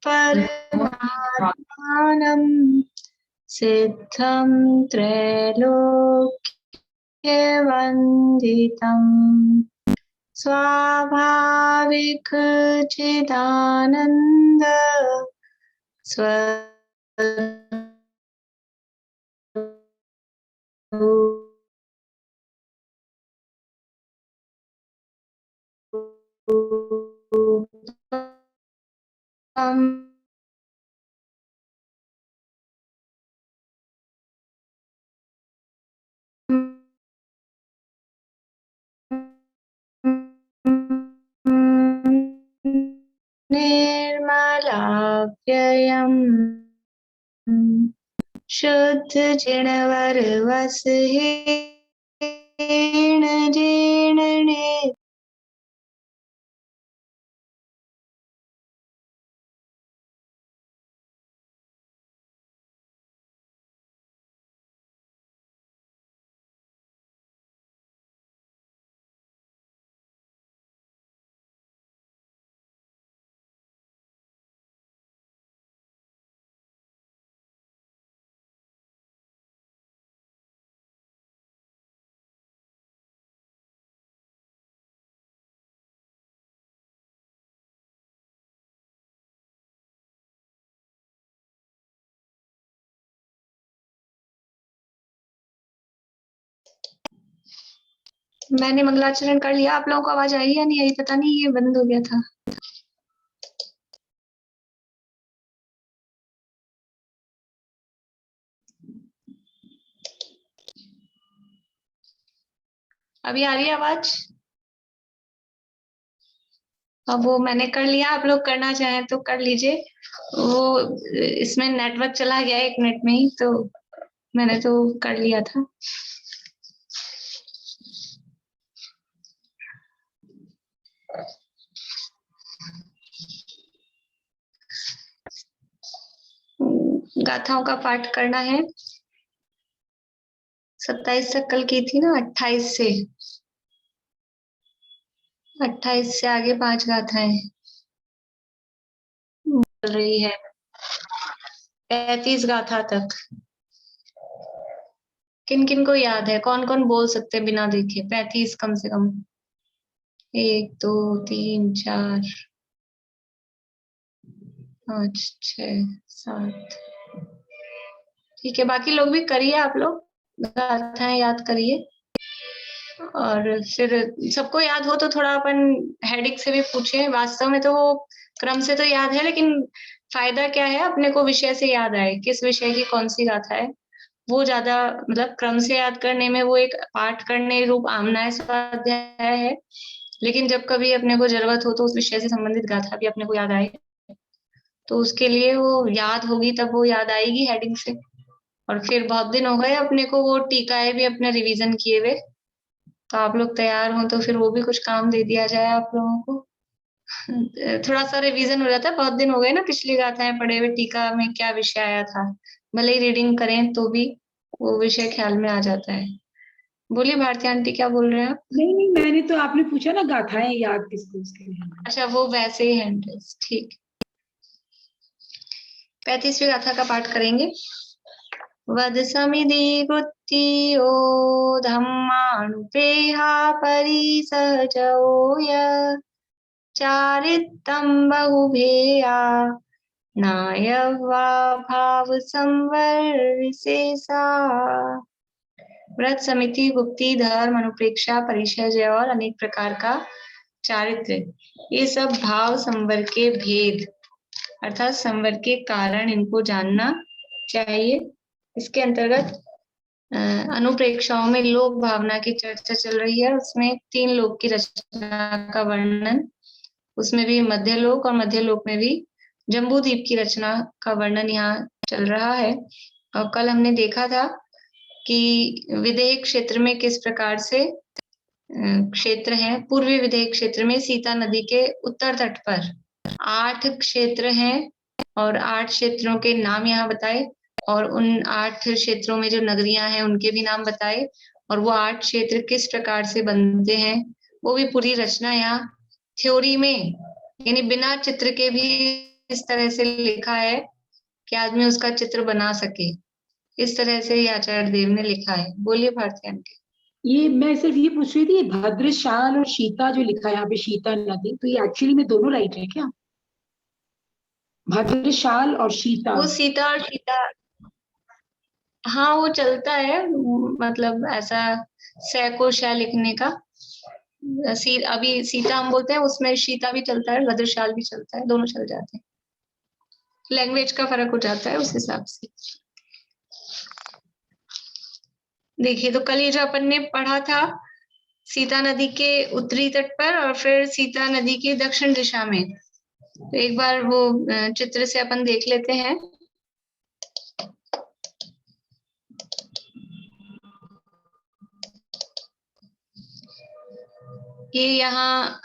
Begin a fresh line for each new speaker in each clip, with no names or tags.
परमात्मानं सिद्धं त्रैलोक्यवन्दितं स्वाभाविक चिदानन्द निर्मलाव्ययम् शुद्ध जिणवर वसहीन जीर्णने मैंने मंगलाचरण कर लिया। आप लोगों को आवाज आई या नहीं आई पता नहीं, ये बंद हो गया था। अभी आ रही है आवाज? अब वो मैंने कर लिया, आप लोग करना चाहें तो कर लीजिए। वो इसमें नेटवर्क चला गया 1 मिनट में ही, तो मैंने तो कर लिया था। गाथाओं का पाठ करना है। 27 तक कल की थी ना, 28 से आगे 5 गाथाएं चल रही है, 35 गाथा तक। किन किन को याद है? कौन कौन बोल सकते हैं बिना देखे? 35 कम से कम। 1 2 3 4 5 6 7। ठीक है, बाकी लोग भी करिए, आप लोग गाथाएं याद करिए। और फिर सबको याद हो तो थोड़ा अपन हेडिक से भी पूछे। वास्तव में तो वो क्रम से तो याद है, लेकिन फायदा क्या है, अपने को विषय से याद आए, किस विषय की कौन सी गाथा है, वो ज्यादा मतलब क्रम से याद करने में वो एक पाठ करने रूप आमनाय स्वाध्याय है। लेकिन जब कभी अपने को जरूरत हो तो उस विषय से संबंधित गाथा भी अपने को याद आए, तो उसके लिए वो याद होगी, तब वो याद आएगी हेडिंग से। और फिर बहुत दिन हो गए अपने को वो टीकाएं भी अपने रिवीजन किए हुए, तो आप लोग तैयार हो तो फिर वो भी कुछ काम दे दिया जाए आप लोगों को। थोड़ा सा रिवीजन हो जाता है, बहुत दिन हो गए ना पिछली गाथाएं पढ़े हुए, टीका में क्या विषय आया था, भले ही रीडिंग करें तो भी वो विषय ख्याल में आ जाता है। बोलिए भारती आंटी, क्या बोल रहे हैं आप?
नहीं नहीं, मैंने तो आपने पूछा ना गाथाएं याद किसको, उसके लिए।
अच्छा, वो वैसे ही हैंड रेस, ठीक। 35वीं गाथा का पाठ करेंगे। वद समिधि वृत्तियो धम्मानुपेहा परिसहजो य चारित्तं बहुभेया नायवा भाव संवर विशेषा। व्रत, समिति, गुप्ति, धर्म, अनुप्रेक्षा, परिचय और अनेक प्रकार का चारित्र, ये सब भाव संवर के भेद अर्थात संवर के कारण इनको जानना चाहिए। इसके अंतर्गत अनुप्रेक्षाओं में लोक भावना की चर्चा चल रही है। उसमें 3 लोक की रचना का वर्णन, उसमें भी मध्यलोक और मध्यलोक में भी जम्बूद्वीप की रचना का वर्णन यहाँ चल रहा है। और कल हमने देखा था कि विदेह क्षेत्र में किस प्रकार से क्षेत्र हैं। पूर्वी विदेह क्षेत्र में सीता नदी के उत्तर तट पर 8 क्षेत्र हैं और 8 क्षेत्रों के नाम यहाँ बताए, और उन 8 क्षेत्रों में जो नगरियां हैं उनके भी नाम बताए, और वो 8 क्षेत्र किस प्रकार से बनते हैं वो भी पूरी रचना यहाँ थ्योरी में, यानी बिना चित्र के भी इस तरह से लिखा है कि आदमी उसका चित्र बना सके। इस तरह से ये आचार्य देव ने लिखा है। बोलिए भारती आंटी।
ये मैं सिर्फ ये पूछ रही थी, ये भद्रशाल और शीता जो लिखा है यहाँ पे, शीता नदी, तो ये एक्चुअली में दोनों राइट है क्या? भद्रशाल और शीता।
वो सीता और सीता, हाँ वो चलता है, मतलब ऐसा सैको शा लिखने का। अभी सीता हम बोलते हैं, उसमें शीता भी चलता है, भद्रशाल भी चलता है, दोनों चल जाते हैं। लैंग्वेज का फर्क हो जाता है उस हिसाब से। देखिए, तो कल ये जो अपन ने पढ़ा था, सीता नदी के उत्तरी तट पर और फिर सीता नदी के दक्षिण दिशा में, तो एक बार वो चित्र से अपन देख लेते हैं। ये यहाँ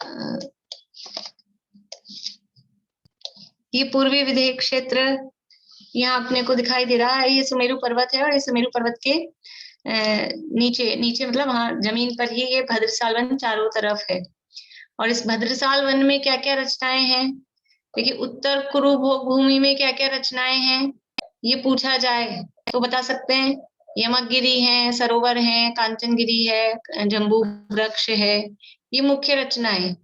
ये पूर्वी विदर्भ क्षेत्र यहाँ अपने को दिखाई दे रहा है। ये सुमेरु पर्वत है और ये सुमेरु पर्वत के नीचे नीचे मतलब हाँ जमीन पर ही ये भद्रसाल वन चारों तरफ है। और इस भद्रसाल वन में क्या क्या रचनाएं हैं, देखिए उत्तर कुरु भूमि में क्या क्या रचनाएं हैं, ये पूछा जाए तो बता सकते हैं। यमकगिरी है, सरोवर है, कांचनगिरी है, जम्बू वृक्ष है, ये मुख्य रचनाएं।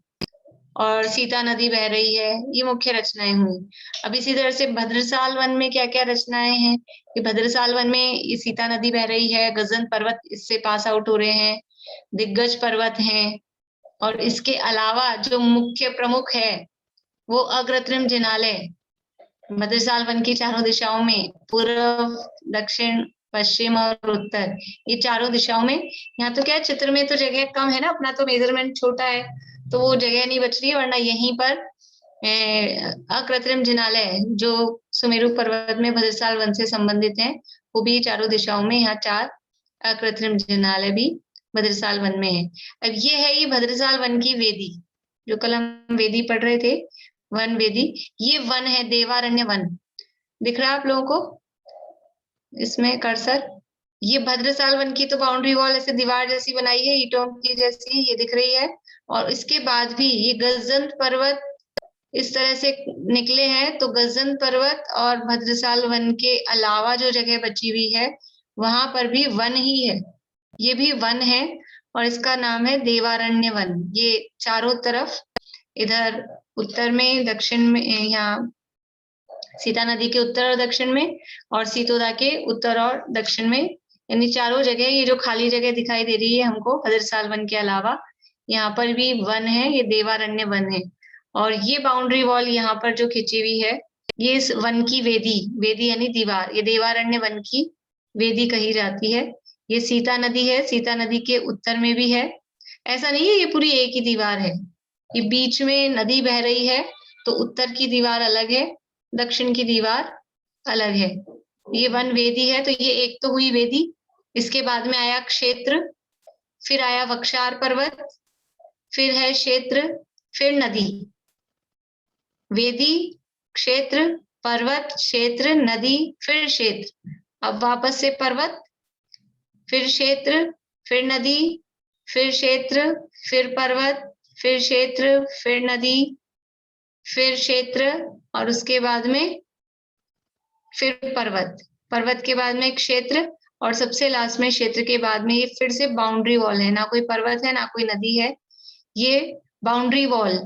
और सीता नदी बह रही है, ये मुख्य रचनाएं हुई। अब इसी तरह से भद्रसाल वन में क्या क्या रचनाएं हैं, कि भद्रसाल वन में ये सीता नदी बह रही है, गजन पर्वत इससे पास आउट हो रहे हैं, दिग्गज पर्वत हैं, और इसके अलावा जो मुख्य प्रमुख है वो अग्रत्रिम जिनालय भद्रसाल वन की चारों दिशाओं में, पूर्व दक्षिण पश्चिम और उत्तर, ये चारों दिशाओं में। यहाँ तो क्या है, चित्र में तो जगह कम है ना, अपना तो मेजरमेंट छोटा है तो वो जगह नहीं बच रही है, वरना यहीं पर अकृत्रिम जिनालय जो सुमेरु पर्वत में भद्रसाल वन से संबंधित है, वो भी चारों दिशाओं में, यहाँ 4 अकृत्रिम जिनालय भी भद्रसाल वन में है। अब ये है ये भद्रसाल वन की वेदी, जो कल हम वेदी पढ़ रहे थे, वन वेदी। ये वन है देवारण्य वन, दिख रहा है आप लोगों को इसमें कर्सर? ये भद्रसाल वन की तो बाउंड्री वॉल ऐसे दीवार जैसी बनाई है, ईंटों की जैसी, ये दिख रही है। और इसके बाद भी ये गजंत पर्वत इस तरह से निकले हैं, तो गजंत पर्वत और भद्रसाल वन के अलावा जो जगह बची हुई है वहां पर भी वन ही है, ये भी वन है और इसका नाम है देवारण्य वन। ये चारों तरफ, इधर उत्तर में, दक्षिण में, यहाँ सीता नदी के उत्तर और दक्षिण में, और सीतोदा के उत्तर और दक्षिण में, यानी चारों जगह ये जो खाली जगह दिखाई दे रही है हमको भद्रसाल वन के अलावा, यहाँ पर भी वन है, ये देवारण्य वन है। और ये बाउंड्री वॉल यहाँ पर जो खिंची हुई है, ये इस वन की वेदी, वेदी यानी दीवार, ये देवारण्य वन की वेदी कही जाती है। ये सीता नदी है, सीता नदी के उत्तर में भी है, ऐसा नहीं है ये पूरी एक ही दीवार है, ये बीच में नदी बह रही है, तो उत्तर की दीवार अलग है, दक्षिण की दीवार अलग है। ये वन वेदी है, तो ये एक तो हुई वेदी, इसके बाद में आया क्षेत्र, फिर आया वक्षार पर्वत, फिर है क्षेत्र, फिर नदी। वेदी, क्षेत्र, पर्वत, क्षेत्र, नदी, फिर क्षेत्र। अब वापस से पर्वत, फिर क्षेत्र, फिर नदी, फिर क्षेत्र, फिर पर्वत, फिर क्षेत्र, फिर नदी, फिर क्षेत्र, और उसके बाद में फिर पर्वत, पर्वत के बाद में क्षेत्र, और सबसे लास्ट में क्षेत्र के बाद में ये फिर से बाउंड्री वॉल है, ना कोई पर्वत है ना कोई नदी है, ये बाउंड्री वॉल।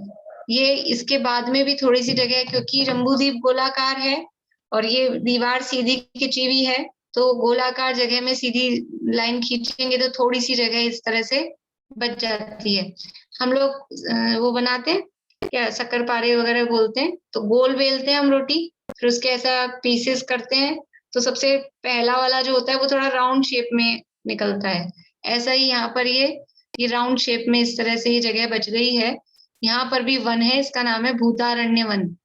ये इसके बाद में भी थोड़ी सी जगह है, क्योंकि जम्बूद्वीप गोलाकार है और ये दीवार सीधी खिंची हुई है, तो गोलाकार जगह में सीधी लाइन खींचेंगे तो थोड़ी सी जगह इस तरह से बच जाती है। हम लोग वो बनाते हैं क्या, शक्करपारे वगैरह बोलते हैं, तो गोल बेलते हैं हम रोटी, फिर उसके ऐसा पीसेस करते हैं, तो सबसे पहला वाला जो होता है वो थोड़ा राउंड शेप में निकलता है। ऐसा ही यहाँ पर ये राउंड शेप में इस तरह से ये जगह बच गई है। यहाँ पर भी वन है, इसका नाम है भूतारण्य वन।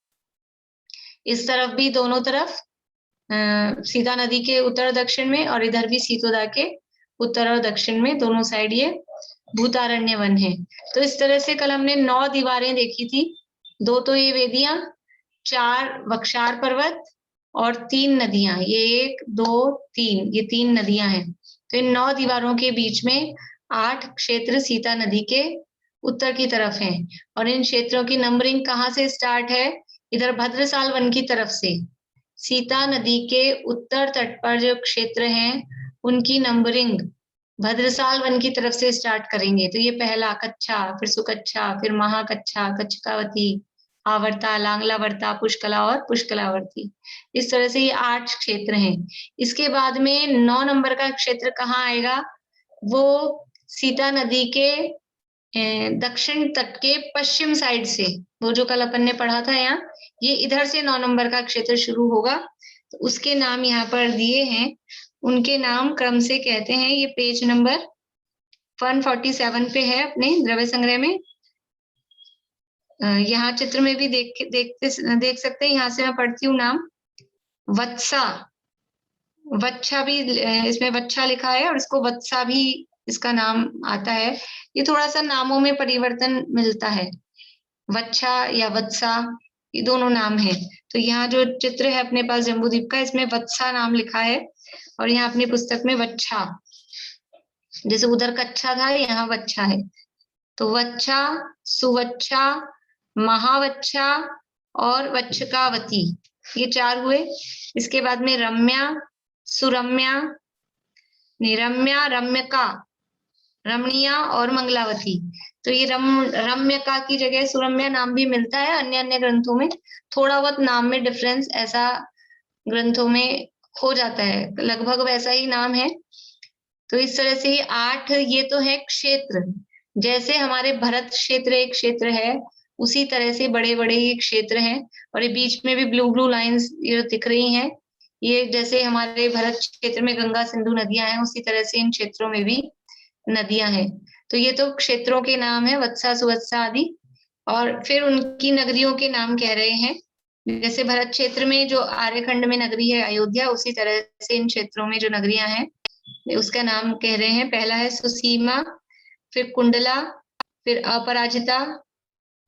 इस तरफ भी दोनों तरफ सीता नदी के उत्तर दक्षिण में, और इधर भी सीतोदा के उत्तर और दक्षिण में, दोनों साइड ये भूतारण्य वन है। तो इस तरह से कल हमने 9 दीवारें देखी थी, 2 तो ये वेदियां, 4 वक्षार पर्वत और 3 नदियां, ये 1 2 3, ये 3 नदियां हैं। तो इन 9 दीवारों के बीच में 8 क्षेत्र सीता नदी के उत्तर की तरफ हैं। और इन क्षेत्रों की नंबरिंग कहाँ से स्टार्ट है, इधर भद्रसाल वन की तरफ से सीता नदी के उत्तर तट पर जो क्षेत्र हैं उनकी नंबरिंग भद्रसाल वन की तरफ से स्टार्ट करेंगे। तो ये पहला कच्छा, फिर सुकच्छा, फिर महाकच्छा, कच्छकावती, आवर्ता, लांगलावर्ता, पुष्कला और पुष्कलावर्ती। इस तरह से ये 8 क्षेत्र हैं। इसके बाद में 9 नंबर का क्षेत्र कहाँ आएगा? वो सीता नदी के दक्षिण तट के पश्चिम साइड से, वो जो कल अपन ने पढ़ा था यहाँ, ये इधर से 9 नंबर का क्षेत्र शुरू होगा। तो उसके नाम यहाँ पर दिए हैं, उनके नाम क्रम से कहते हैं। ये पेज नंबर 147 पे है अपने द्रव्य संग्रह में। यहाँ चित्र में भी देख सकते हैं। यहाँ से मैं पढ़ती हूँ नाम। वत्सा, वच्छा भी इसमें वच्छा लिखा है और इसको वत्सा भी इसका नाम आता है। ये थोड़ा सा नामों में परिवर्तन मिलता है, वच्छा या वत्सा, ये दोनों नाम है। तो यहाँ जो चित्र है अपने पास जम्बूद्वीप का, इसमें वत्सा नाम लिखा है और यहाँ अपनी पुस्तक में वच्छा, जैसे उधर कच्छा था यहाँ वच्छा है। तो वच्छा, सुवच्छा, महावच्छा और वच्छकावती, ये 4 हुए। इसके बाद में रम्या, सुरम्या, निरम्या, रम्यका, रमणीया और मंगलावती। तो ये रम्यका की जगह सुरम्या नाम भी मिलता है अन्य अन्य ग्रंथों में। थोड़ा बहुत नाम में डिफरेंस ऐसा ग्रंथों में हो जाता है, लगभग वैसा ही नाम है। तो इस तरह से 8 ये तो है क्षेत्र। जैसे हमारे भरत क्षेत्र एक क्षेत्र है, उसी तरह से बड़े बड़े ये क्षेत्र हैं। और ये बीच में भी ब्लू ब्लू लाइंस ये दिख रही हैं, ये जैसे हमारे भरत क्षेत्र में गंगा सिंधु नदियां हैं, उसी तरह से इन क्षेत्रों में भी नदियां हैं। तो ये तो क्षेत्रों के नाम है, वत्सा, सुवत्सा आदि। और फिर उनकी नगरियों के नाम कह रहे हैं। जैसे भरत क्षेत्र में जो आर्यखंड में नगरी है अयोध्या, उसी तरह से इन क्षेत्रों में जो नगरियां हैं उसका नाम कह रहे हैं। पहला है सुसीमा, फिर कुंडला, फिर अपराजिता,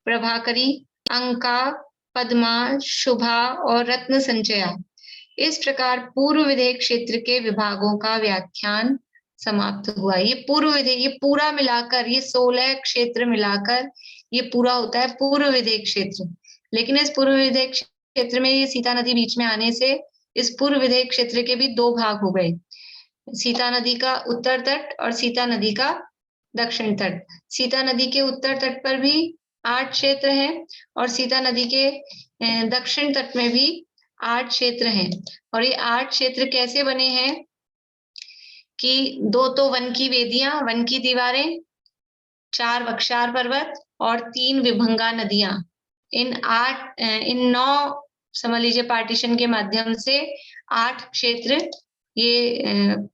प्रभाकरी, अंका, पद्मा, शुभा और रत्न संचया। इस प्रकार पूर्व विधेय क्षेत्र के विभागों का व्याख्यान समाप्त हुआ। ये पूर्व विधेय, ये पूरा मिलाकर, ये 16 क्षेत्र मिलाकर ये पूरा होता है पूर्व विधेय क्षेत्र। लेकिन इस पूर्व विधेय क्षेत्र में ये सीता नदी बीच में आने से इस पूर्व विधेय क्षेत्र के भी 2 भाग हो गए, सीता नदी का उत्तर तट और सीता नदी का दक्षिण तट। सीता नदी के उत्तर तट पर भी 8 क्षेत्र हैं और सीता नदी के दक्षिण तट में भी 8 क्षेत्र हैं। और ये 8 क्षेत्र कैसे बने हैं कि 2 तो वन की वेदियां, वन की दीवारें, 4 बख्शार पर्वत और 3 विभंगा नदियां। इन 9 समझ लीजिए पार्टीशन के माध्यम से 8 क्षेत्र ये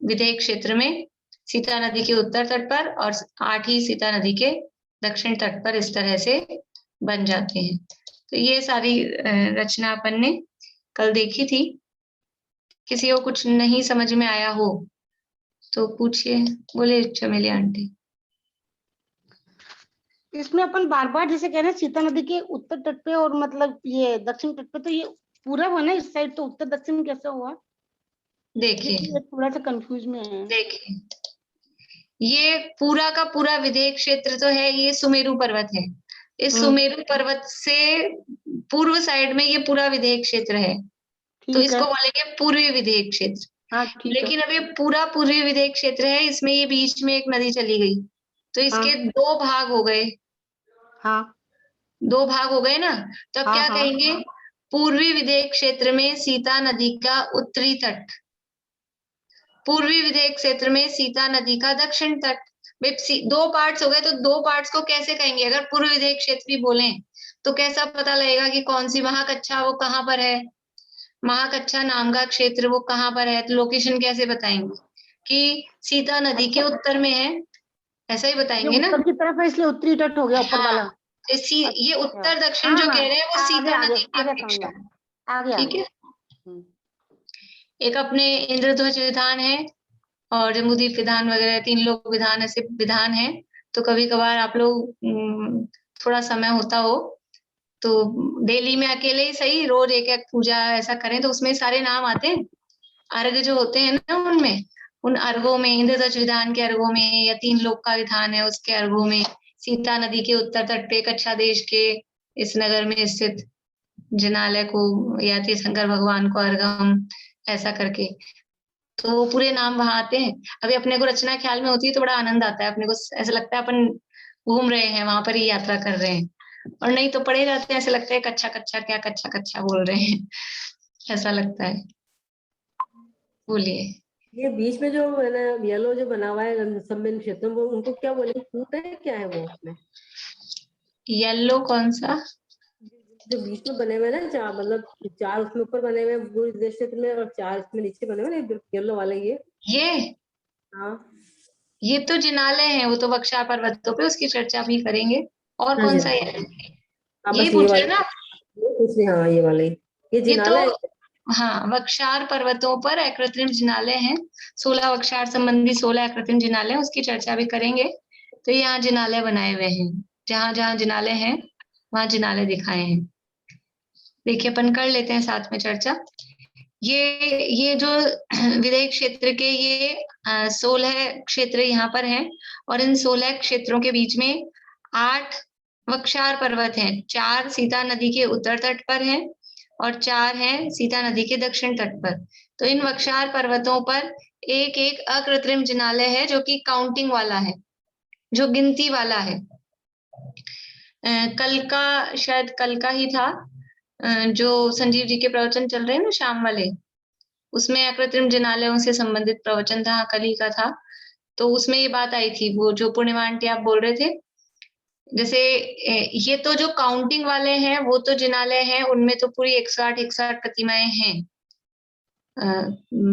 विधेय क्षेत्र में सीता नदी के उत्तर तट पर और 8 ही सीता नदी के दक्षिण तट पर इस तरह से बन जाते हैं। तो ये सारी रचना अपन ने कल देखी थी। किसी को कुछ नहीं समझ में आया हो तो पूछिए। बोले चमेली आंटी।
इसमें अपन बार बार जैसे कह रहे हैं सीता नदी के उत्तर तट पे और मतलब ये दक्षिण तट पे, तो ये पूरा बना इस साइड, तो उत्तर दक्षिण कैसे हुआ?
देखिए
थोड़ा सा कंफ्यूज में है।
देखिए, ये पूरा का पूरा विधेय क्षेत्र तो है, ये सुमेरु पर्वत है। इस सुमेरु पर्वत से पूर्व साइड में ये पूरा विधेय क्षेत्र है, तो इसको बोलेंगे पूर्वी विधेय क्षेत्र।
हाँ,
लेकिन अब ये पूरा पूर्वी विधेय क्षेत्र है, इसमें ये बीच में एक नदी चली गई, तो इसके 2 भाग हो गए।
हाँ,
2 भाग हो गए ना, तो अब क्या कहेंगे? पूर्वी विधेय क्षेत्र में सीता नदी का उत्तरी तट, पूर्वी विधेय क्षेत्र में सीता नदी का दक्षिण तट। 2 पार्ट्स हो गए, तो 2 पार्ट्स को कैसे कहेंगे? अगर पूर्व विधेय क्षेत्र भी बोले तो कैसा पता लगेगा कि कौन सी महाकच्छा वो कहाँ पर है, महाकच्छा नाम का क्षेत्र वो कहाँ पर है? तो लोकेशन कैसे बताएंगे कि सीता नदी के उत्तर में है, ऐसा ही बताएंगे ना।
उत्तर की तरफ है इसलिए उत्तरी तट हो गया ऊपर वाला।
ये उत्तर दक्षिण जो कह रहे हैं वो सीता नदी की अपेक्षा है। ठीक है। एक अपने इंद्रध्वज विधान है और जम्बूद्वीप विधान वगैरह 3 लोक विधान, ऐसे विधान है। तो कभी कभार आप लोग थोड़ा समय होता हो तो डेली में अकेले ही सही, रोज एक एक पूजा ऐसा करें तो उसमें सारे नाम आते हैं। अर्घ जो होते हैं ना, उनमें उन अर्घों में, इंद्रध्वज विधान के अर्घों में या 3 लोक का विधान है उसके अर्घों में सीता नदी के उत्तर तट पे कच्छा देश के इस नगर में स्थित जिनालय को या तीर्थंकर भगवान को अर्घम, ऐसा करके। तो वो पूरे नाम वहां आते हैं। अभी अपने को रचना ख्याल में होती है तो बड़ा आनंद आता है, अपने को ऐसा लगता है अपन घूम रहे हैं वहां पर ही, यात्रा कर रहे हैं। और नहीं तो पढ़े जाते हैं, ऐसे लगता है कच्चा कच्चा, क्या कच्चा कच्चा बोल रहे हैं, ऐसा लगता है। बोलिए।
ये बीच में जो है ना येलो जो बना हुआ है सम्मेलन क्षेत्र में, वो उनको क्या बोले, कूट है क्या है वो उसमें?
येलो कौन सा?
जो बीच में बने हुए हैं ना चार, मतलब चार उसमें ऊपर बने हुए हैं पूरे देश क्षेत्र में, और चार इसमें नीचे बने हुए हैं येलो वाले
ये
हाँ
ये तो जिनालय है, वो तो बख्शा पर्वतों पे, उसकी चर्चा भी करेंगे। और
हाँ
कौन
जी
सा
हाँ।
है?
हाँ
ये
बस ये
पूछ रहे
वाले,
ना?
ये कुछ नहीं, हाँ ये वाले, ये
ये तो
जिनाला है।
हाँ, वक्षार पर्वतों पर अकृत्रिम जिनालय हैं। 16 वक्षार संबंधी 16 अकृत्रिम जिनालय हैं, उसकी चर्चा भी करेंगे। तो यहाँ जिनालय बनाए हुए हैं, जहां जहां जिनालय हैं वहां जिनालय दिखाए हैं। देखिए, अपन कर लेते हैं साथ में चर्चा। ये जो विदेह क्षेत्र के ये 16 क्षेत्र यहाँ पर हैं, और इन 16 क्षेत्रों के बीच में 8 वक्षार पर्वत हैं। 4 सीता नदी के उत्तर तट पर हैं और 4 हैं सीता नदी के दक्षिण तट पर। तो इन वक्षार पर्वतों पर एक एक अकृत्रिम जिनालय है, जो कि काउंटिंग वाला है, जो गिनती वाला है। कल का, शायद कल का ही था, जो संजीव जी के प्रवचन चल रहे हैं ना शाम वाले, उसमें अकृत्रिम जिनालयों से संबंधित प्रवचन था, कल ही का था। तो उसमें ये बात आई थी, वो जो पूर्णिमा आंटी आप बोल रहे थे, जैसे ये तो जो काउंटिंग वाले हैं वो तो जिनालय हैं, उनमें तो पूरी 108 प्रतिमाएं हैं।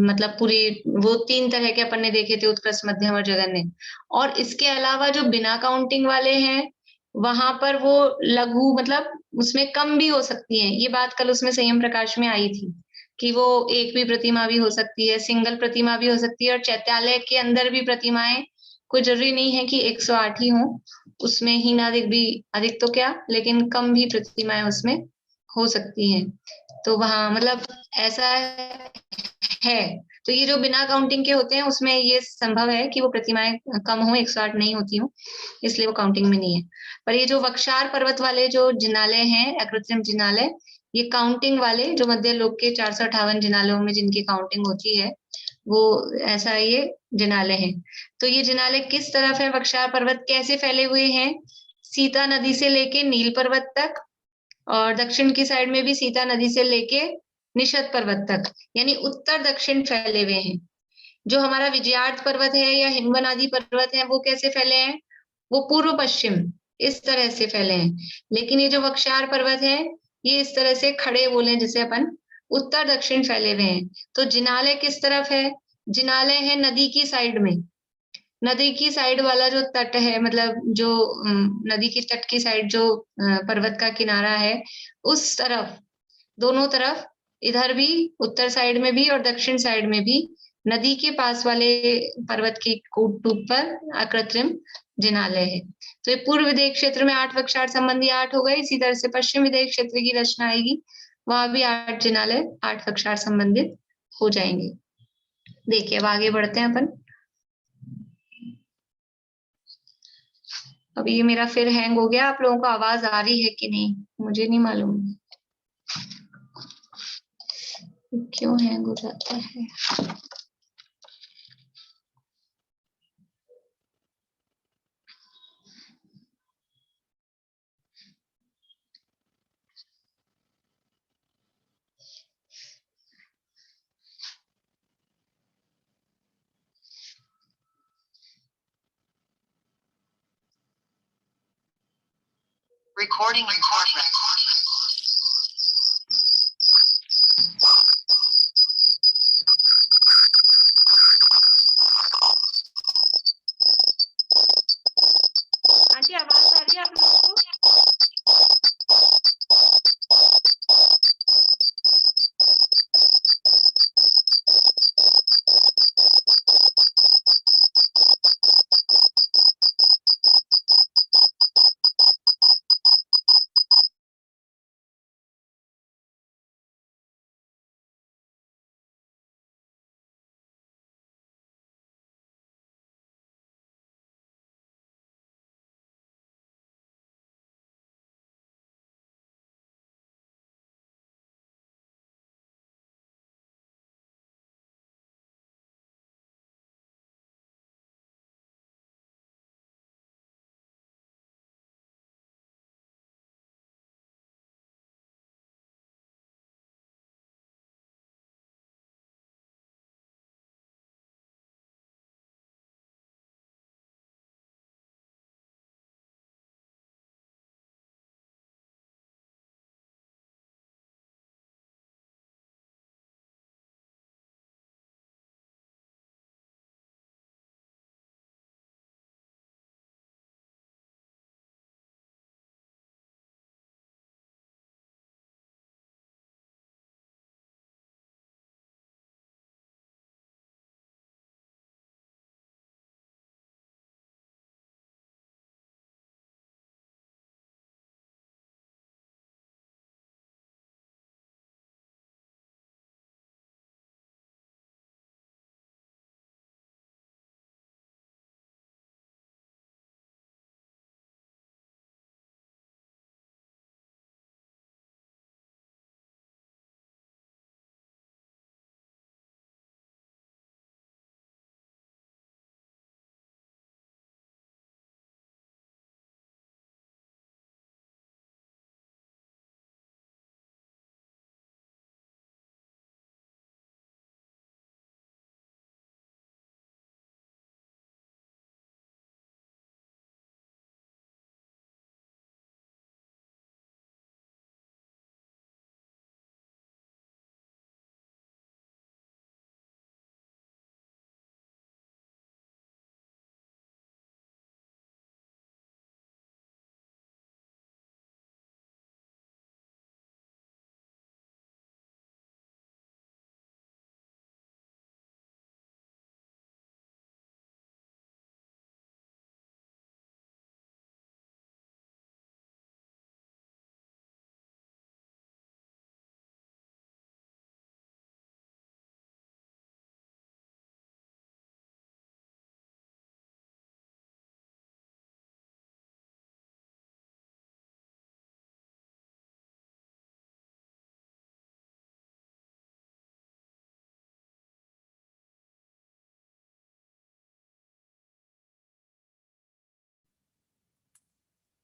मतलब पूरी, वो 3 तरह के अपन ने देखे थे, उत्कृष्ट, मध्यम और जघन्य। और इसके अलावा जो बिना काउंटिंग वाले हैं, वहां पर वो लघु, मतलब उसमें कम भी हो सकती हैं। ये बात कल उसमें संयम प्रकाश में आई थी कि वो एक भी प्रतिमा भी हो सकती है, सिंगल प्रतिमा भी हो सकती है, और चैत्यालय के अंदर भी प्रतिमाएं, कोई जरूरी नहीं है कि 108 ही हो, उसमें हीनाधिक भी, अधिक तो क्या, लेकिन कम भी प्रतिमाएं उसमें हो सकती हैं। तो वहां मतलब ऐसा है। तो ये जो बिना काउंटिंग के होते हैं, उसमें ये संभव है कि वो प्रतिमाएं कम हो, 108 नहीं होती हो, इसलिए वो काउंटिंग में नहीं है। पर ये जो वक्षार पर्वत वाले जो जिनालय हैं, अकृत्रिम जिनालय, ये काउंटिंग वाले, जो मध्य लोक के 458 जिनालयों में जिनकी काउंटिंग होती है, वो ऐसा ये जिनालय है। तो ये जिनालय किस तरफ है? वक्षार पर्वत कैसे फैले हुए हैं? सीता नदी से लेके नील पर्वत तक, और दक्षिण की साइड में भी सीता नदी से लेके निषद पर्वत तक, यानी उत्तर दक्षिण फैले हुए हैं। जो हमारा विजयार्थ पर्वत है या हिमवन आदि पर्वत है, वो कैसे फैले हैं? वो पूर्व पश्चिम इस तरह से फैले हैं। लेकिन ये जो वक्षार पर्वत है, ये इस तरह से खड़े बोले जैसे अपन, उत्तर दक्षिण फैले हुए हैं। तो जिनालय किस तरफ है? जिनालय है नदी की साइड में। नदी की साइड वाला जो तट है, मतलब जो नदी की तट की साइड जो पर्वत का किनारा है, उस तरफ, दोनों तरफ, इधर भी उत्तर साइड में भी और दक्षिण साइड में भी, नदी के पास वाले पर्वत की कूटटूप पर अकृत्रिम जिनालय है। तो ये पूर्व विदेह क्षेत्र में 8 वक्षार संबंधी 8 हो गए। इसी तरह से पश्चिम विदेह क्षेत्र की रचना आएगी, वहां भी 8 जिनालय 8 वक्षार संबंधित हो जाएंगे। देखिए, अब आगे बढ़ते हैं अपन। अब ये मेरा फिर हैंग हो गया, आप लोगों को आवाज आ रही है कि नहीं मुझे नहीं मालूम, क्यों हैंग हो जाता है।
Recording in progress.
आंटी, आवाज आ रही है आप लोगों को?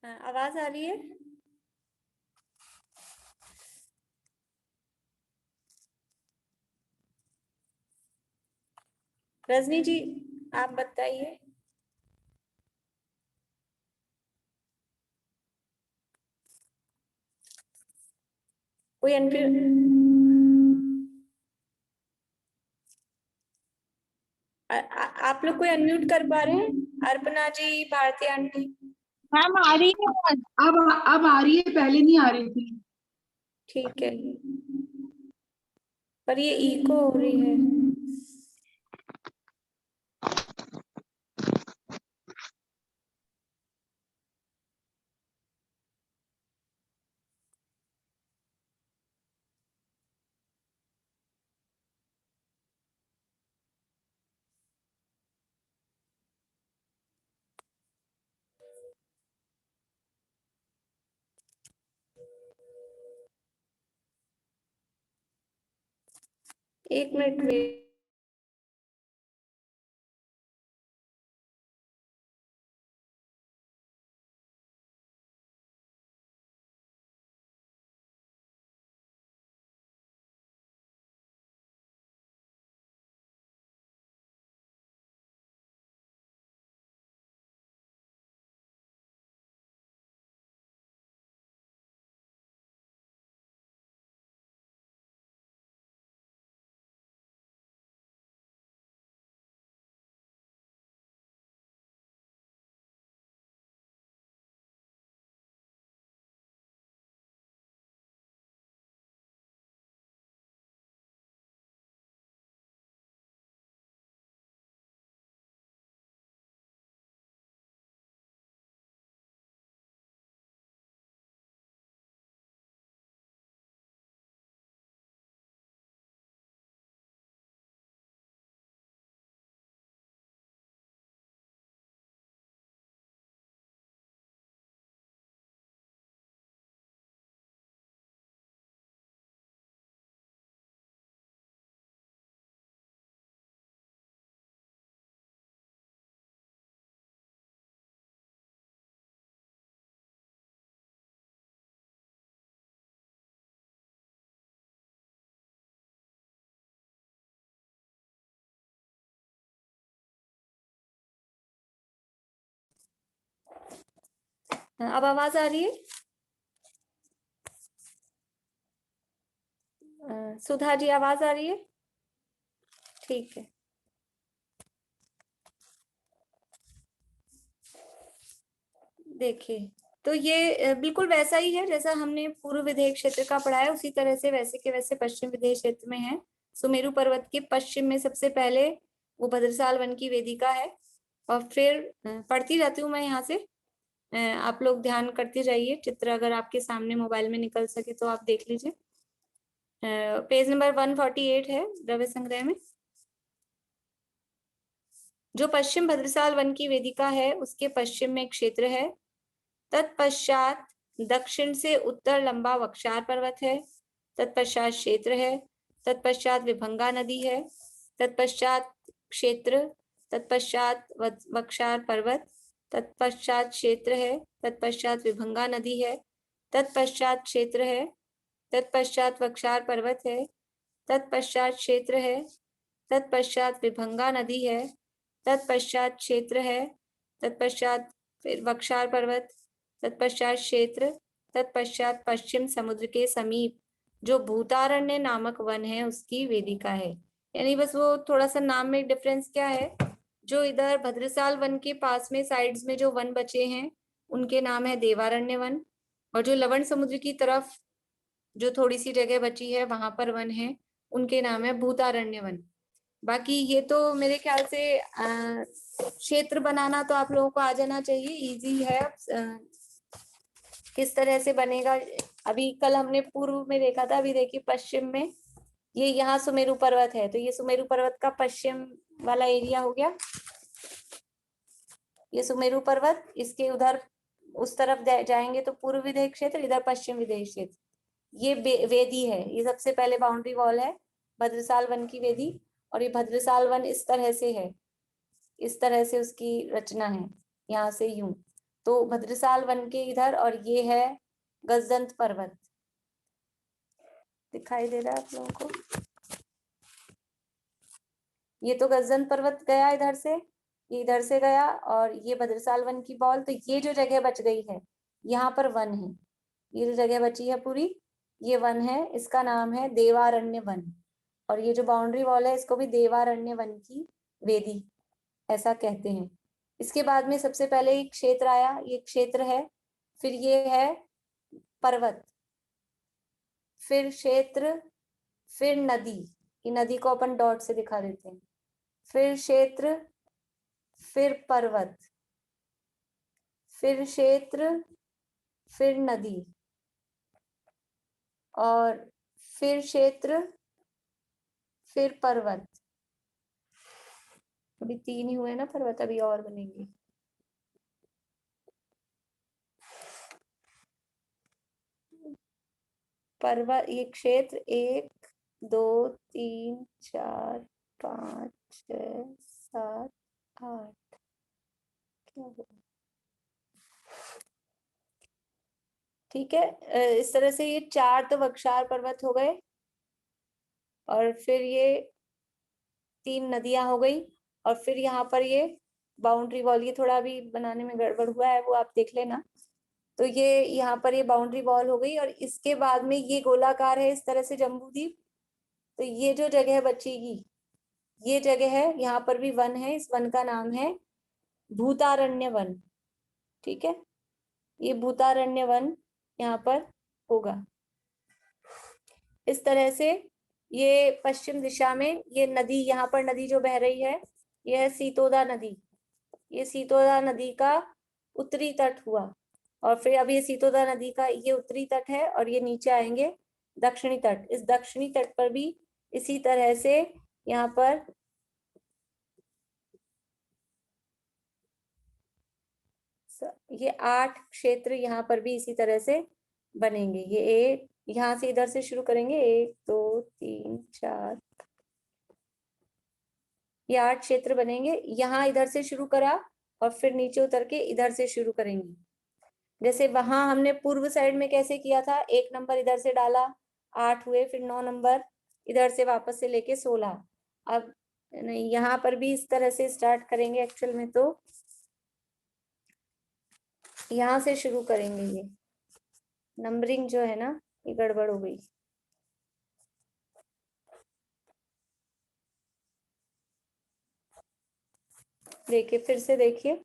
आवाज आ रही है? रजनी जी आप बताइए। कोई आप लोग कोई अनम्यूट कर पा रहे हैं? अर्पणा जी, भारती आंटी।
मैम आ रही है, अब आ रही है, पहले नहीं आ रही थी।
ठीक है, पर ये इको हो रही है। एक मिनट वेट। अब आवाज आ रही है? सुधा जी आवाज आ रही है? ठीक है। देखिए, तो ये बिल्कुल वैसा ही है जैसा हमने पूर्व विधेय क्षेत्र का पढ़ा है, उसी तरह से वैसे के वैसे पश्चिम विधेय क्षेत्र में है। सुमेरु पर्वत के पश्चिम में सबसे पहले वो भद्रसाल वन की वेदिका है, और फिर पढ़ती रहती हूँ मैं यहाँ से, आप लोग ध्यान करते जाइए। चित्र अगर आपके सामने मोबाइल में निकल सके तो आप देख लीजिए। पेज नंबर 148 है द्रव्य संग्रह में। जो पश्चिम भद्रसाल वन की वेदिका है उसके पश्चिम में क्षेत्र है। तत्पश्चात दक्षिण से उत्तर लंबा वक्षार पर्वत है। तत्पश्चात क्षेत्र है। तत्पश्चात विभंगा नदी है। तत्पश्चात क्षेत्र। तत्पश्चात वक्षार पर्वत। तत्पश्चात क्षेत्र है। तत्पश्चात विभंगा नदी है। तत्पश्चात क्षेत्र है। तत्पश्चात वक्षार पर्वत है। तत्पश्चात क्षेत्र है। तत्पश्चात विभंगा नदी है। तत्पश्चात क्षेत्र है। तत्पश्चात वक्षार पर्वत। तत्पश्चात क्षेत्र। तत्पश्चात पश्चिम समुद्र के समीप जो भूतारण्य नामक वन है उसकी वेदिका है। यानी बस वो थोड़ा सा नाम में डिफरेंस क्या है, जो इधर भद्रसाल वन के पास में साइड्स में जो वन बचे हैं उनके नाम है देवारण्य वन, और जो लवण समुद्र की तरफ जो थोड़ी सी जगह बची है वहां पर वन है उनके नाम है भूतारण्य वन। बाकी ये तो मेरे ख्याल से क्षेत्र बनाना तो आप लोगों को आ जाना चाहिए, इजी है। किस तरह से बनेगा, अभी कल हमने पूर्व में देखा था, अभी देखिए पश्चिम में ये यहाँ सुमेरु पर्वत है, तो ये सुमेरु पर्वत का पश्चिम वाला एरिया हो गया। ये सुमेरु पर्वत, इसके उधर उस तरफ जाएंगे तो पूर्व विधेय क्षेत्र, इधर पश्चिम विधेय क्षेत्र। ये वेदी है, ये सबसे पहले बाउंड्री वॉल है भद्रसाल वन की वेदी, और ये भद्रसाल वन इस तरह से है, इस तरह से उसकी रचना है, यहाँ से यूं। तो भद्रसाल वन के इधर, और ये है गजदंत पर्वत। दिखाई दे रहा है आप लोगों को? ये तो गजदंत पर्वत गया इधर से, ये इधर से गया, और ये भद्रसाल वन की बॉल। तो ये जो जगह बच गई है, यहाँ पर वन है, ये जो जगह बची है पूरी, ये वन है, इसका नाम है देवारण्य वन। और ये जो बाउंड्री वॉल है, इसको भी देवारण्य वन की वेदी ऐसा कहते हैं। इसके बाद में सबसे पहले एक क्षेत्र आया, ये क्षेत्र है, फिर ये है पर्वत, फिर क्षेत्र, फिर नदी, ये नदी को अपन डॉट से दिखा देते हैं, फिर क्षेत्र, फिर पर्वत, फिर क्षेत्र, फिर नदी, और फिर क्षेत्र, फिर पर्वत। अभी 3 ही हुए ना पर्वत, अभी और बनेंगे। पर्वत, ये क्षेत्र 1 2 3 4 5 6 7 8, क्या हुआ? ठीक है, इस तरह से ये 4 तो वक्षार पर्वत हो गए, और फिर ये 3 नदियां हो गई, और फिर यहाँ पर ये बाउंड्री वॉल, ये थोड़ा अभी बनाने में गड़बड़ हुआ है, वो आप देख लेना। तो ये यहाँ पर ये बाउंड्री वॉल हो गई, और इसके बाद में ये गोलाकार है इस तरह से जम्बू द्वीप। तो ये जो जगह बचेगी, ये जगह है, यहाँ पर भी वन है, इस वन का नाम है भूतारण्य वन। ठीक है, ये भूतारण्य वन यहाँ पर होगा। इस तरह से ये पश्चिम दिशा में ये नदी, यहाँ पर नदी जो बह रही है, यह है सीतोदा नदी। ये सीतोदा नदी का उत्तरी तट हुआ, और फिर अब ये सीतोदा नदी का ये उत्तरी तट है, और ये नीचे आएंगे दक्षिणी तट। इस दक्षिणी तट पर भी इसी तरह से यहाँ पर ये 8 क्षेत्र यहाँ पर भी इसी तरह से बनेंगे। ये एक, यहाँ से इधर से शुरू करेंगे, 1 2 3 4, ये 8 क्षेत्र बनेंगे। यहाँ इधर से शुरू करा, और फिर नीचे उतर के इधर से शुरू करेंगे। जैसे वहां हमने पूर्व साइड में कैसे किया था, 1 नंबर इधर से डाला, 8 हुए, फिर 9 नंबर इधर से वापस से लेके 16। अब यहाँ पर भी इस तरह से स्टार्ट करेंगे। एक्चुअल में तो यहाँ से शुरू करेंगे, ये नंबरिंग जो है ना, ये गड़बड़ हो गई। देखिए, फिर से देखिए,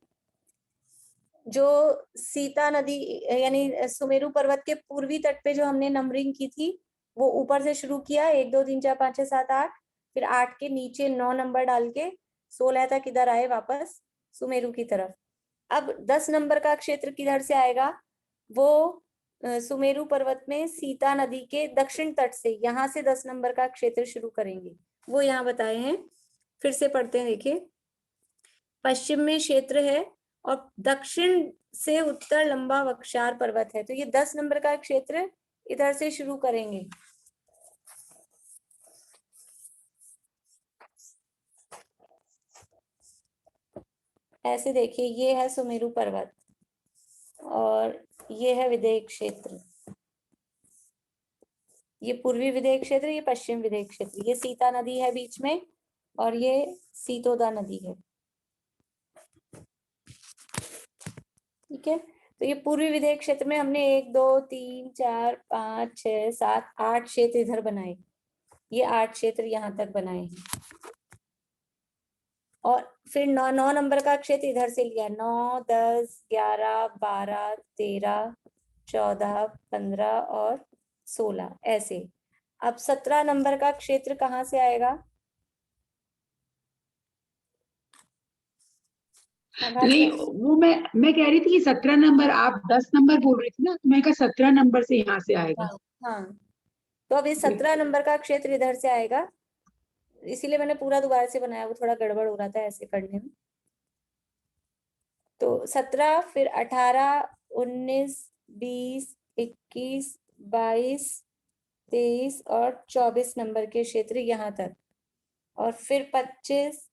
जो सीता नदी यानी सुमेरु पर्वत के पूर्वी तट पे जो हमने नंबरिंग की थी, वो ऊपर से शुरू किया, 1 2 3 4 5 6 7 8, फिर 8 के नीचे 9 नंबर डाल के 16 तक इधर आए वापस सुमेरु की तरफ। अब 10 नंबर का क्षेत्र किधर से आएगा, वो सुमेरु पर्वत में सीता नदी के दक्षिण तट से, यहाँ से 10 नंबर का क्षेत्र शुरू करेंगे, वो यहाँ बताए हैं। फिर से पढ़ते हैं, देखिए, पश्चिम में क्षेत्र है, और दक्षिण से उत्तर लंबा वक्षार पर्वत है। तो ये 10 नंबर का क्षेत्र इधर से शुरू करेंगे। ऐसे देखिए, ये है सुमेरु पर्वत, और ये है विदेह क्षेत्र, ये पूर्वी विदेह क्षेत्र, ये पश्चिम विदेह क्षेत्र, ये सीता नदी है बीच में, और ये सीतोदा नदी है। ठीक है, तो ये पूर्वी विदेह क्षेत्र में हमने 1 2 3 4 5 6 7 8 क्षेत्र इधर बनाए, ये 8 क्षेत्र यहाँ तक बनाए हैं। और फिर 9 नंबर का क्षेत्र इधर से लिया, 9 10 11 12 13 14 15 और 16 ऐसे। अब 17 नंबर का क्षेत्र कहाँ से आएगा?
नहीं, वो मैं कह रही थी कि 17 नंबर, आप 10 नंबर बोल रही थी ना, तो मैं कहा 17 नंबर से यहाँ से आएगा।
हाँ, तो अब ये 17 नंबर का क्षेत्र इधर से आएगा, इसीलिए मैंने पूरा दोबारा से बनाया, वो थोड़ा गड़बड़ हो रहा था ऐसे करने में। तो 17, फिर 18 19 20 21 22 23 और 24 नंबर के क्षेत्र यहाँ तक, और फिर 25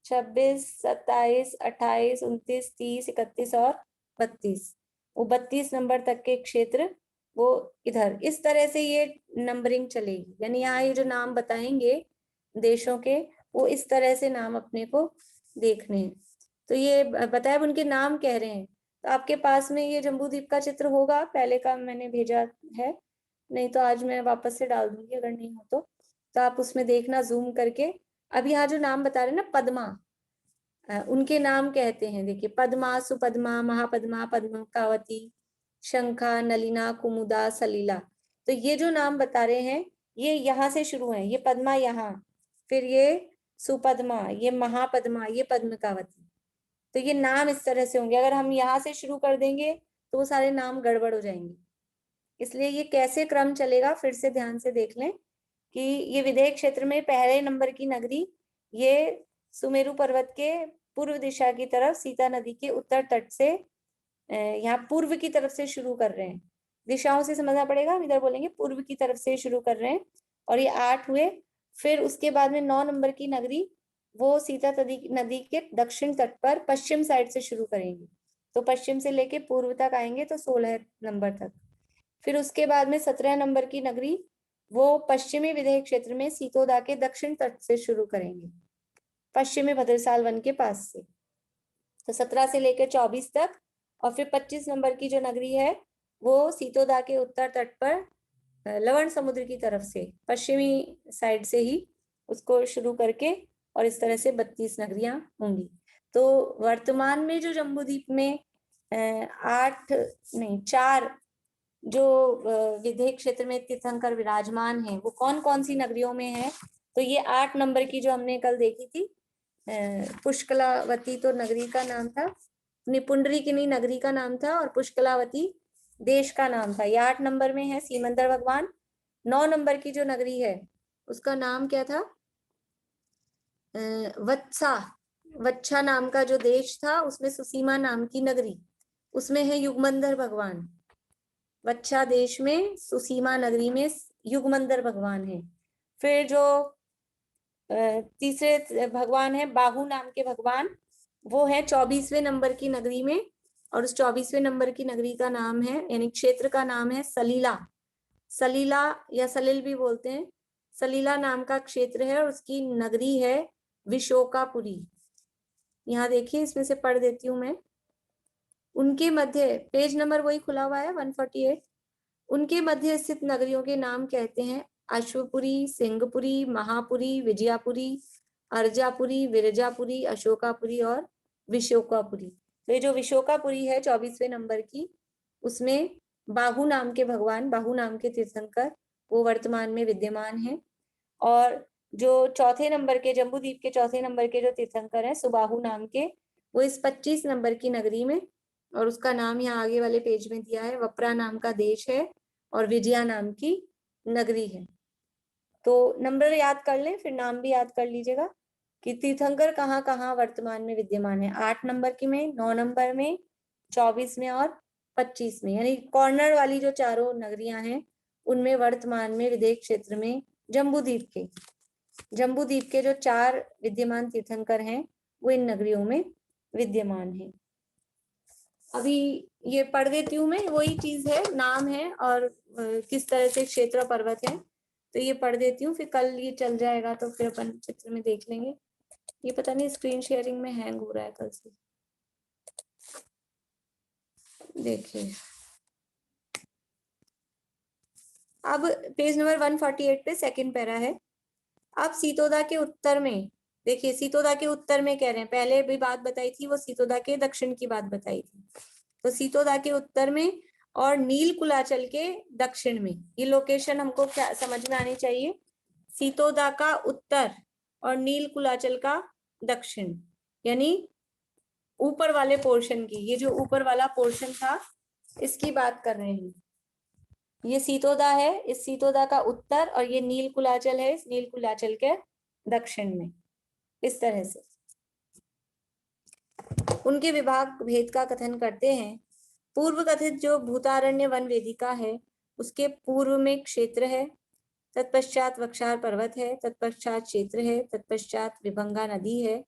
26 27 28 29 30 31 और 32, वो 32 नंबर तक के क्षेत्र वो इधर इस तरह से ये नंबरिंग चलेगी। यानी यहाँ ये जो नाम बताएंगे देशों के, वो इस तरह से नाम अपने को देखने हैं। तो ये बताया, अब उनके नाम कह रहे हैं। तो आपके पास में ये जम्बू द्वीप का चित्र होगा, पहले का मैंने भेजा है, नहीं तो आज मैं वापस से डाल दूंगी अगर नहीं हो तो आप उसमें देखना जूम करके। अब यहाँ जो नाम बता रहे हैं ना, पद्मा, उनके नाम कहते हैं। देखिए, पद्मा, सुपद्मा, महापद्मा, पद्मावती, शंखा, नलिना, कुमुदा, सलीला। तो ये जो नाम बता रहे हैं ये यहाँ से शुरू है। ये पद्मा यहाँ, फिर ये सुपद्मा, ये महापद्मा, ये पद्मकावती। तो ये नाम इस तरह से होंगे। अगर हम यहाँ से शुरू कर देंगे तो वो सारे नाम गड़बड़ हो जाएंगे। इसलिए ये कैसे क्रम चलेगा फिर से ध्यान से देख लें कि ये विदेह क्षेत्र में पहले नंबर की नगरी ये सुमेरु पर्वत के पूर्व दिशा की तरफ सीता नदी के उत्तर तट से यहाँ पूर्व की तरफ से शुरू कर रहे हैं। दिशाओं से समझना पड़ेगा, हम इधर बोलेंगे पूर्व की तरफ से शुरू कर रहे हैं। और ये 8 हुए। फिर उसके बाद में 9 नंबर की नगरी वो सीता नदी के दक्षिण तट पर पश्चिम साइड से शुरू करेंगे। तो पश्चिम से लेके पूर्व तक आएंगे तो 16 नंबर तक। फिर उसके बाद में 17 नंबर की नगरी वो पश्चिमी विदेह क्षेत्र में सीतोदा के दक्षिण तट से शुरू करेंगे, पश्चिमी भद्रसाल वन के पास से। तो 17 से लेकर 24 तक। और फिर 25 नंबर की जो नगरी है वो सीतोदा के उत्तर तट पर लवण समुद्र की तरफ से पश्चिमी साइड से ही उसको शुरू करके, और इस तरह से 32 नगरियां होंगी। तो वर्तमान में जो जम्बूद्वीप में 4 जो विदेह क्षेत्र में तीर्थंकर विराजमान है वो कौन कौन सी नगरियों में है। तो ये 8 नंबर की जो हमने कल देखी थी, पुष्कलावती तो नगरी का नाम था, पुंडरीकिनी नगरी का नाम था, और पुष्कलावती देश का नाम था। ये 8 नंबर में है सीमंदर भगवान। 9 नंबर की जो नगरी है उसका नाम क्या था, वत्सा नाम का जो देश था उसमें सुसीमा नाम की नगरी, उसमें है युगमंदर भगवान। वत्सा देश में सुसीमा नगरी में युगमंदर भगवान है। फिर जो तीसरे भगवान है बाहु नाम के भगवान, वो है 24वें नंबर की नगरी में, और उस 24वें नंबर की नगरी का नाम है, यानी क्षेत्र का नाम है सलीला। सलीला या सलिल भी बोलते हैं। सलीला नाम का क्षेत्र है और उसकी नगरी है विशोकापुरी। यहाँ देखिए, इसमें से पढ़ देती हूँ मैं। उनके मध्य, पेज नंबर वही खुला हुआ है 148। उनके मध्य स्थित नगरियों के नाम कहते हैं अश्वपुरी, सिंहपुरी, महापुरी, विजयापुरी, अर्जापुरी, विरजापुरी, अशोकापुरी और विशोकापुरी। तो ये जो विशोकापुरी है 24वें नंबर की, उसमें बाहु नाम के भगवान, बाहु नाम के तीर्थंकर वो वर्तमान में विद्यमान है। और जो चौथे नंबर के जम्बूद्वीप के चौथे नंबर के जो तीर्थंकर हैं सुबाहु नाम के, वो इस 25 नंबर की नगरी में, और उसका नाम यहाँ आगे वाले पेज में दिया है, वप्रा नाम का देश है और विजया नाम की नगरी है। तो नंबर याद कर लें, फिर नाम भी याद कर लीजिएगा कि तीर्थंकर कहाँ कहाँ वर्तमान में विद्यमान है। 8 नंबर की में, 9 नंबर में, 24 में और 25 में, यानी कॉर्नर वाली जो चारों नगरियां हैं उनमें वर्तमान में विदेह क्षेत्र में जम्बूद्वीप के जो 4 विद्यमान तीर्थंकर हैं वो इन नगरियों में विद्यमान है। अभी ये पढ़ देती हूँ मैं, वही चीज है, नाम है और किस तरह से क्षेत्र पर्वत है। तो ये पढ़ देती हूँ, फिर कल ये चल जाएगा तो फिर अपन चित्र में देख लेंगे। ये पता नहीं स्क्रीन शेयरिंग में हैंग हो रहा है कल से। देखिए, अब पेज नंबर 148 पे सेकंड पैरा है। अब सीतोदा के उत्तर में, देखिए सीतोदा के उत्तर में कह रहे हैं, पहले भी बात बताई थी वो सीतोदा के दक्षिण की बात बताई थी। तो सीतोदा के उत्तर में और नील कुलाचल के दक्षिण में, ये लोकेशन हमको क्या समझ में आनी चाहिए, सीतोदा का उत्तर और नील कुलाचल का दक्षिण, यानी ऊपर वाले पोर्शन की, ये जो ऊपर वाला पोर्शन था इसकी बात कर रहे हैं। ये सीतोदा है, इस सीतोदा का उत्तर, और ये नील कुलाचल है, इस नील कुलाचल के दक्षिण में। इस तरह से उनके विभाग भेद का कथन करते हैं। पूर्व कथित जो भूतारण्य वन वेदिका है उसके पूर्व में क्षेत्र है, तत्पश्चात वक्षार पर्वत है, तत्पश्चात क्षेत्र है, तत्पश्चात विभंगा नदी है,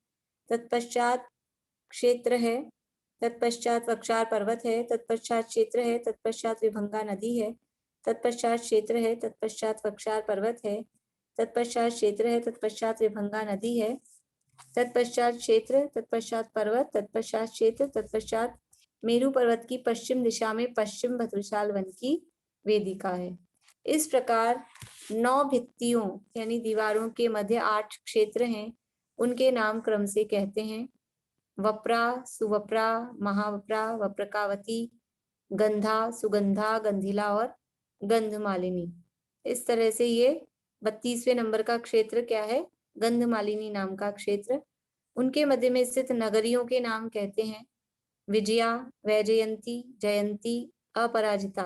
तत्पश्चात क्षेत्र है, तत्पश्चात वक्षार पर्वत है, तत्पश्चात क्षेत्र है, तत्पश्चात विभंगा नदी है, तत्पश्चात क्षेत्र है, तत्पश्चात वक्षार पर्वत है, तत्पश्चात क्षेत्र है, तत्पश्चात विभंगा नदी है, तत्पश्चात क्षेत्र, तत्पश्चात पर्वत, तत्पश्चात क्षेत्र, तत्पश्चात मेरू पर्वत की पश्चिम दिशा में पश्चिम भद्रशाल वन की वेदिका है। इस प्रकार 9 भित्तियों यानी दीवारों के मध्य 8 क्षेत्र हैं, उनके नाम क्रम से कहते हैं वप्रा, सुवप्रा, महावप्रा, वप्रकावती, गंधा, सुगंधा, गंधिला और गंधमालिनी। इस तरह से ये 32वें नंबर का क्षेत्र क्या है, गंधमालिनी नाम का क्षेत्र। उनके मध्य में स्थित नगरियों के नाम कहते हैं विजया, वैजयंती, जयंती, अपराजिता,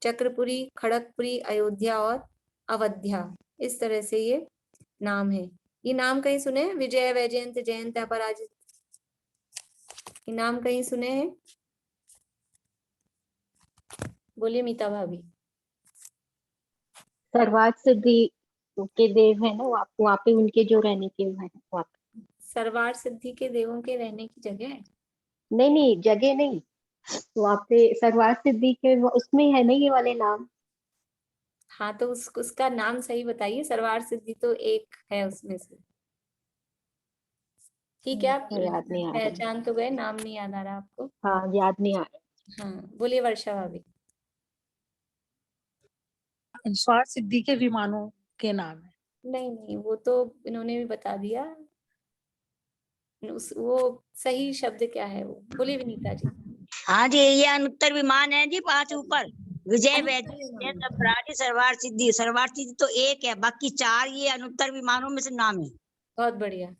चक्रपुरी, खड़गपुरी, अयोध्या और अवध्या। इस तरह से ये नाम है। ये नाम कहीं सुने हैं? विजय, वैजयंत, जयंत, अपराजित, ये नाम कहीं सुने हैं? बोलिए मीता भाभी।
सर्वार्थ सिद्धि के देव है ना, वहाँ पे उनके जो रहने के है वहाँ पे।
सर्वार्थ सिद्धि के देवों के रहने की जगह है?
नहीं नहीं, जगह नहीं, वहाँ पे सर्वार्थ सिद्धि के उसमें है ना ये वाले नाम।
हाँ तो उसका नाम सही बताइए। सर्वार्थ सिद्धि तो एक है उसमें से। ठीक है, आप
याद नहीं आ रहा।
पहचान तो गए, नाम नहीं याद आ रहा आपको?
हाँ, याद नहीं आ रहा।
हाँ बोलिए वर्षा भाभी।
स्वार्थ सिद्धि के विमानों के नाम है।
नहीं नहीं, वो तो इन्होंने भी बता दिया। वो सही शब्द क्या है वो बोलिए विनीता जी।
हाँ जी, ये अनुत्तर विमान है जी, 5 ऊपर। विजय,
अनुत्तर
वैजयंती,
विमान।
अपराजित, सर्वार्थ सिद्धि। सर्वार्थ सिद्धि तो एक है, बाकी 4 ये अनुत्तर विमानों में से नाम है।
बहुत बढ़िया।
हाँ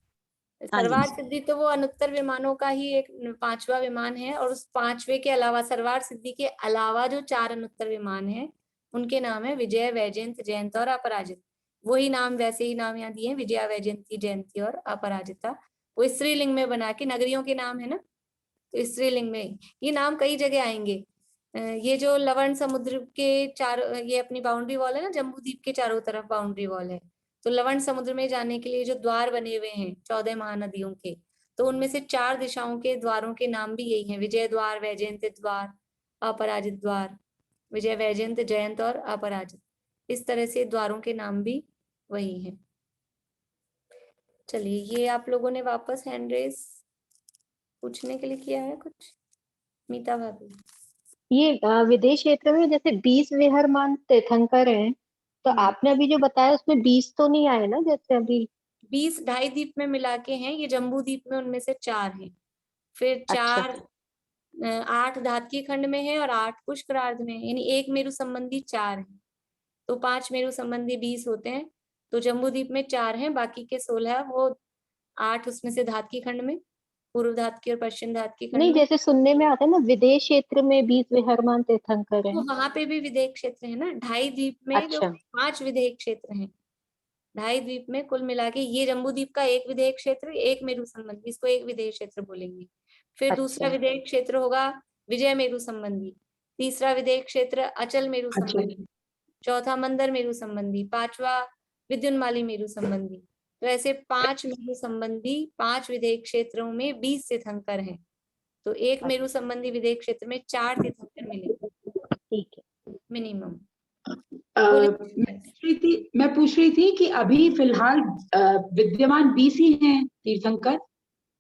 जी।
सर्वार्थ सिद्धि तो वो अनुत्तर विमानों का ही एक 5वां विमान है, और उस 5वें के अलावा, सर्वार्थ सिद्धि के अलावा जो 4 अनुत्तर विमान है उनके नाम है विजय, वैजयंत, जयंत और अपराजित। वही नाम, वैसे ही नाम यहाँ दिए हैं, विजया, वैजयंती, जयंती और अपराजिता। वो स्त्रीलिंग में बना के, नगरियों के नाम है ना, तो स्त्रीलिंग में ये नाम कई जगह आएंगे। ये जो लवण समुद्र के चारों, ये अपनी बाउंड्री वॉल है ना, जम्बू द्वीप के चारों तरफ बाउंड्री वॉल है, तो लवण समुद्र में जाने के लिए जो द्वार बने हुए हैं 14 महानदियों के, तो उनमें से 4 दिशाओं के द्वारों के नाम भी यही हैं, विजय द्वार, वैजयंत द्वार, अपराजित द्वार। विजय, वैजयंत, जयंत और अपराजित, इस तरह से द्वारों के नाम भी वही हैं। चलिए, ये आप लोगों ने वापस हैंड रेस पूछने के लिए किया है कुछ? मीता भाभी।
ये विदेश क्षेत्र में जैसे 20 विहरमान तीर्थंकर हैं, तो आपने अभी जो बताया उसमें 20 तो नहीं आए ना, जैसे अभी
20 ढाई द्वीप में मिला के हैं, ये जम्बू द्वीप में उनमें से 4 हैं। फिर 4 8 धातकीय खंड में है और 8 पुष्करार्ध में, यानी एक मेरु संबंधी 4 है, तो 5 मेरु संबंधी 20 होते हैं। तो जम्बू द्वीप में 4 हैं, बाकी के 16 वो 8 उसमें से धातकीय खंड में, पूर्व धातकीय और पश्चिम धातकीय खंड
नहीं,
में।
जैसे सुनने में आता है ना विदेश क्षेत्र में 20 विहरमान तीर्थंकर
तो
हैं।
वहां पे भी विदेह क्षेत्र है ना, ढाई द्वीप में जो
अच्छा।
5 विदेह क्षेत्र हैं, ढाई द्वीप में कुल मिला के ये जम्बू द्वीप का एक विदेह क्षेत्र, एक मेरु संबंधी, इसको एक विदेह क्षेत्र बोलेंगे। फिर दूसरा
अच्छा।
विदेह क्षेत्र होगा विजय मेरु संबंधी, तीसरा विदेह क्षेत्र अचल मेरु
अच्छा।
संबंधी, चौथा मंदर मेरु संबंधी, 5वां विद्युन्माली मेरु संबंधी। तो ऐसे 5 मेरु संबंधी 5 विदेह क्षेत्रों में 20 तीर्थंकर हैं, तो एक मेरु संबंधी विदेह क्षेत्र में 4 तीर्थंकर मिलेंगे
ठीक है।
मिनिमम।
मैं पूछ रही थी कि अभी फिलहाल विद्यमान 20 ही हैं तीर्थंकर,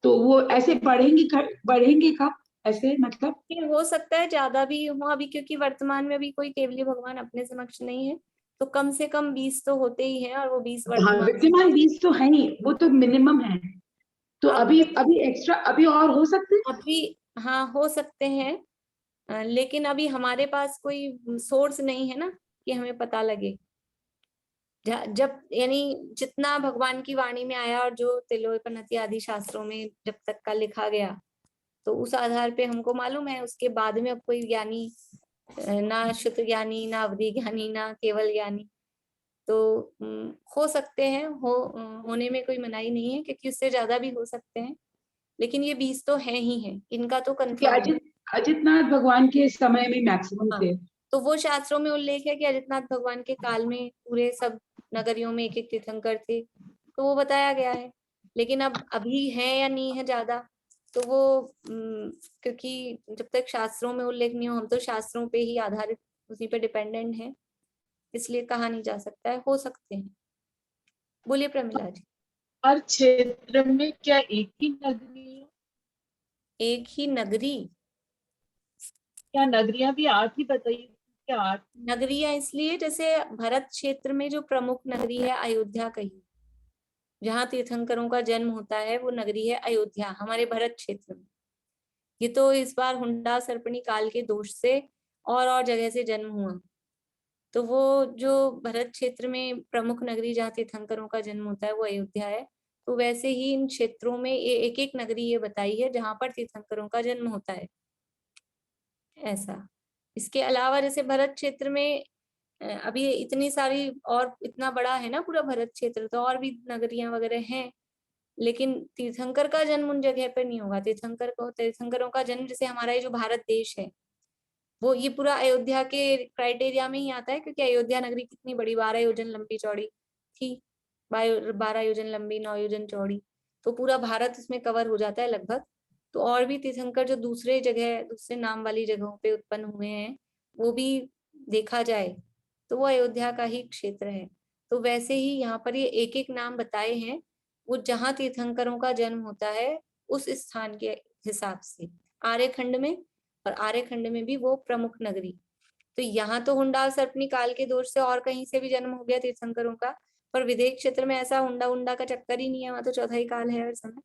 तो वो ऐसे बढ़ेंगे कब, ऐसे मतलब?
फिर हो सकता है ज्यादा भी हो अभी, क्योंकि वर्तमान में अभी कोई केवली भगवान अपने समक्ष नहीं है, तो कम से कम 20 तो होते ही हैं, और वो 20
हाँ,
वर्तमान
विद्यमान 20 तो है ही, वो तो मिनिमम है। तो
अब
अभी एक्स्ट्रा अभी और हो सकते हैं?
अभी हाँ हो सकते हैं, लेकिन अभी हमारे पास कोई सोर्स नहीं है ना कि हमें पता लगे। जब यानी जितना भगवान की वाणी में आया और जो तिलोपनति आदि शास्त्रों में जब तक का लिखा गया, तो उस आधार पे हमको मालूम है। उसके बाद में अब कोई ज्ञानी, ना शुद्ध ज्ञानी, ना अवधि ज्ञानी, ना केवल ज्ञानी, तो हो सकते हैं, होने में कोई मनाही नहीं है, क्योंकि उससे ज्यादा भी हो सकते हैं, लेकिन ये 20 तो हैं ही हैं, इनका तो कंफर्म है।
अजितनाथ भगवान के समय में मैक्सिमम
हाँ,
थे।
तो वो शास्त्रों में उल्लेख है कि अजितनाथ भगवान के काल में पूरे सब नगरियों में एक एक तीर्थंकर थे, तो वो बताया गया है। लेकिन अब अभी है या नहीं है ज्यादा, तो वो क्योंकि जब तक शास्त्रों में उल्लेख नहीं हो, हम तो शास्त्रों पे ही आधारित, उसी पे डिपेंडेंट हैं, इसलिए कहा नहीं जा सकता है, हो सकते हैं। बोलिए प्रमिला जी।
हर क्षेत्र में क्या एक ही नगरी है?
एक ही नगरी?
क्या नगरियां भी 8 ही बताइए, क्या 8?
नगरियां इसलिए जैसे भरत क्षेत्र में जो प्रमुख नगरी है अयोध्या कही, जहाँ तीर्थंकरों का जन्म होता है वो नगरी है अयोध्या, हमारे भरत क्षेत्र में। ये तो इस बार हुंडा सर्पणी काल के दोष से और जगह से जन्म हुआ, तो वो जो भरत क्षेत्र में प्रमुख नगरी जहाँ तीर्थंकरों का जन्म होता है वो अयोध्या है। तो वैसे ही इन क्षेत्रों में ये एक एक नगरी ये बताई है जहाँ पर तीर्थंकरों का जन्म होता है, ऐसा। इसके अलावा जैसे भरत क्षेत्र में अभी इतनी सारी और इतना बड़ा है ना पूरा भरत क्षेत्र, तो और भी नगरियां वगैरह हैं, लेकिन तीर्थंकर का जन्म उन जगह पर नहीं होगा। तीर्थंकरों का जन्म, जैसे हमारा ये जो भारत देश है वो ये पूरा अयोध्या के क्राइटेरिया में ही आता है, क्योंकि अयोध्या नगरी कितनी बड़ी, 12 योजन लंबी चौड़ी थी, 12 योजन लंबी, 9 योजन चौड़ी, तो पूरा भारत इसमें कवर हो जाता है लगभग। तो और भी तीर्थंकर जो दूसरे जगह, दूसरे नाम वाली जगहों पे उत्पन्न हुए हैं, वो भी देखा जाए तो वो अयोध्या का ही क्षेत्र है। तो वैसे ही यहाँ पर ये एक एक नाम बताए हैं, वो जहाँ तीर्थंकरों का जन्म होता है उस स्थान के हिसाब से, आर्यखंड में, और आर्यखंड में भी वो प्रमुख नगरी। तो यहाँ तो हुंडा सर्पणी काल के दोष से और कहीं से भी जन्म हो गया तीर्थंकरों का, पर विदेश क्षेत्र में ऐसा हुंडा हुंडा का चक्कर ही नहीं है, वहां तो चौथा ही काल है हर समय,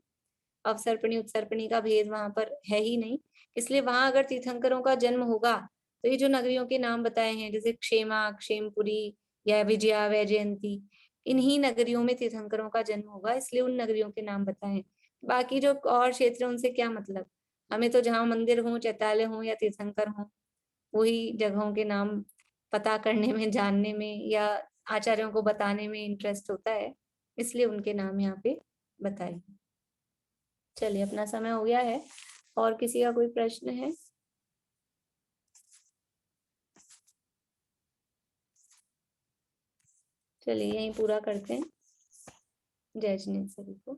अवसर्पणी उत्सर्पणी का भेद वहां पर है ही नहीं। इसलिए वहां अगर तीर्थंकरों का जन्म होगा तो ये जो नगरियों के नाम बताए हैं जैसे क्षेमा, क्षेमपुरी या विजया, वैजयंती, इन्हीं नगरियों में तीर्थंकरों का जन्म होगा, इसलिए उन नगरियों के नाम बताए हैं। बाकी जो और क्षेत्र उनसे क्या मतलब, हमें तो जहाँ मंदिर हो, चैत्यालय हो या तीर्थंकर हो, वही जगहों के नाम पता करने में, जानने में या आचार्यों को बताने में इंटरेस्ट होता है, इसलिए उनके नाम यहाँ पे बताए। चलिए अपना समय हो गया है, और किसी का कोई प्रश्न है? चलिए यहीं पूरा करते हैं। जय जिनेन्द्र सभी को।